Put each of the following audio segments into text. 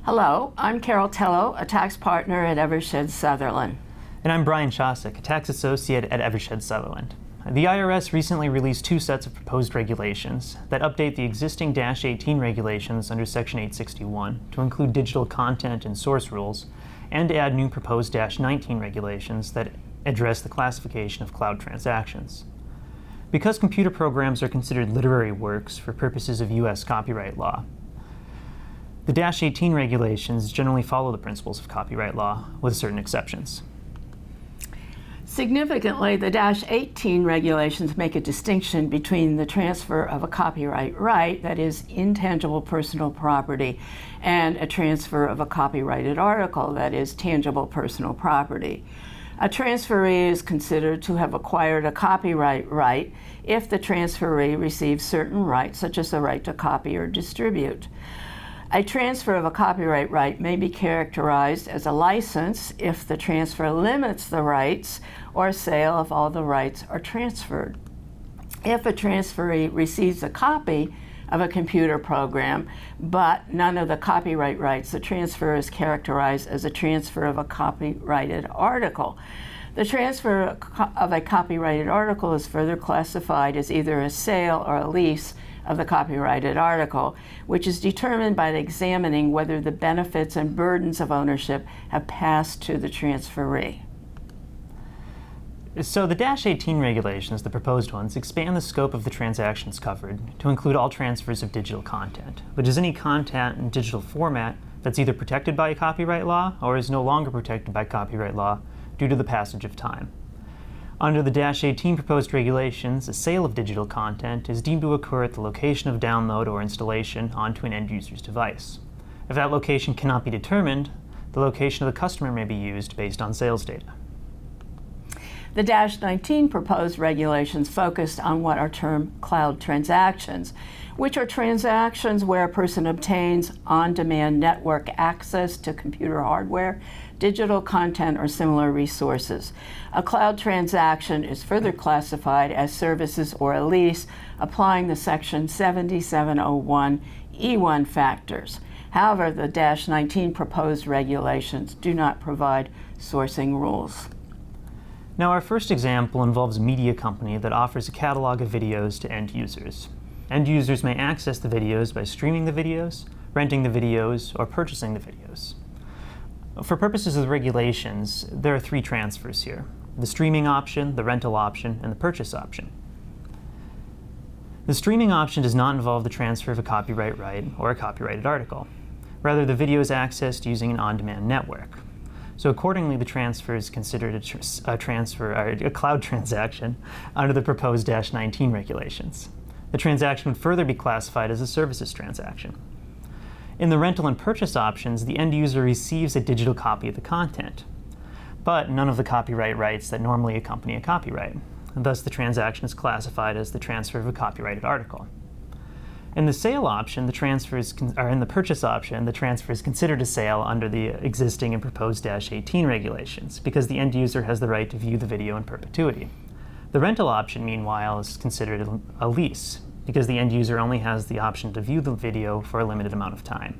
Hello, I'm Carol Tello, a tax partner at Eversheds, Sutherland. And I'm Brian Shostak, a tax associate at Eversheds, Sutherland. The IRS recently released two sets of proposed regulations that update the existing -18 regulations under Section 861 to include digital content and source rules, and to add new proposed -19 regulations that address the classification of cloud transactions. Because computer programs are considered literary works for purposes of U.S. copyright law, the -18 regulations generally follow the principles of copyright law, with certain exceptions. Significantly, the -18 regulations make a distinction between the transfer of a copyright right, that is, intangible personal property, and a transfer of a copyrighted article, that is, tangible personal property. A transferee is considered to have acquired a copyright right if the transferee receives certain rights, such as the right to copy or distribute. A transfer of a copyright right may be characterized as a license if the transfer limits the rights, or sale if all the rights are transferred. If a transferee receives a copy of a computer program but none of the copyright rights, the transfer is characterized as a transfer of a copyrighted article. The transfer of a copyrighted article is further classified as either a sale or a lease of the copyrighted article, which is determined by examining whether the benefits and burdens of ownership have passed to the transferee. So the -18 regulations, the proposed ones, expand the scope of the transactions covered to include all transfers of digital content, which is any content in digital format that's either protected by copyright law or is no longer protected by copyright law due to the passage of time. Under the -18 proposed regulations, a sale of digital content is deemed to occur at the location of download or installation onto an end user's device. If that location cannot be determined, the location of the customer may be used based on sales data. The -19 proposed regulations focused on what are termed cloud transactions, which are transactions where a person obtains on-demand network access to computer hardware, digital content, or similar resources. A cloud transaction is further classified as services or a lease, applying the Section 7701E1 factors. However, the -19 proposed regulations do not provide sourcing rules. Now, our first example involves a media company that offers a catalog of videos to end users. End users may access the videos by streaming the videos, renting the videos, or purchasing the videos. For purposes of the regulations, there are three transfers here: the streaming option, the rental option, and the purchase option. The streaming option does not involve the transfer of a copyright right or a copyrighted article. Rather, the video is accessed using an on-demand network. So accordingly, the transfer is considered a cloud transaction under the proposed -19 regulations. The transaction would further be classified as a services transaction. In the rental and purchase options, the end user receives a digital copy of the content, but none of the copyright rights that normally accompany a copyright. And thus, the transaction is classified as the transfer of a copyrighted article. In the sale option, in the purchase option, the transfer is considered a sale under the existing and proposed -18 regulations because the end user has the right to view the video in perpetuity. The rental option, meanwhile, is considered a lease because the end user only has the option to view the video for a limited amount of time.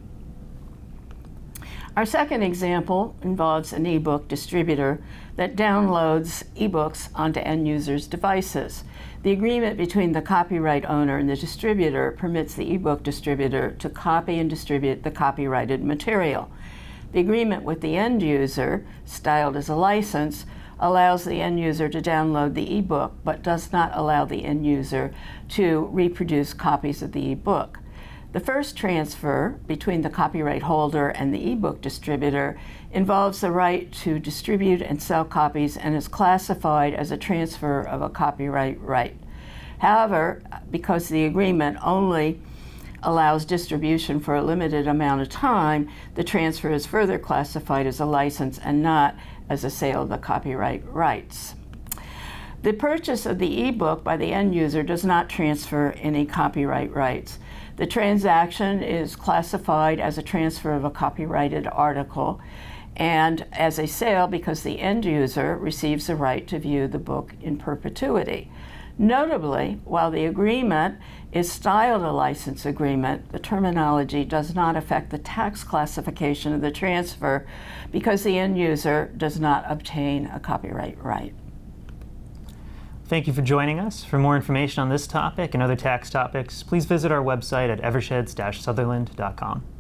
Our second example involves an ebook distributor that downloads ebooks onto end users' devices. The agreement between the copyright owner and the distributor permits the ebook distributor to copy and distribute the copyrighted material. The agreement with the end user, styled as a license, allows the end user to download the ebook but does not allow the end user to reproduce copies of the ebook. The first transfer between the copyright holder and the ebook distributor involves the right to distribute and sell copies and is classified as a transfer of a copyright right. However, because the agreement only allows distribution for a limited amount of time, the transfer is further classified as a license and not as a sale of the copyright rights. The purchase of the ebook by the end user does not transfer any copyright rights. The transaction is classified as a transfer of a copyrighted article, and as a sale because the end user receives the right to view the book in perpetuity. Notably, while the agreement is styled a license agreement, the terminology does not affect the tax classification of the transfer because the end user does not obtain a copyright right. Thank you for joining us. For more information on this topic and other tax topics, please visit our website at eversheds-sutherland.com.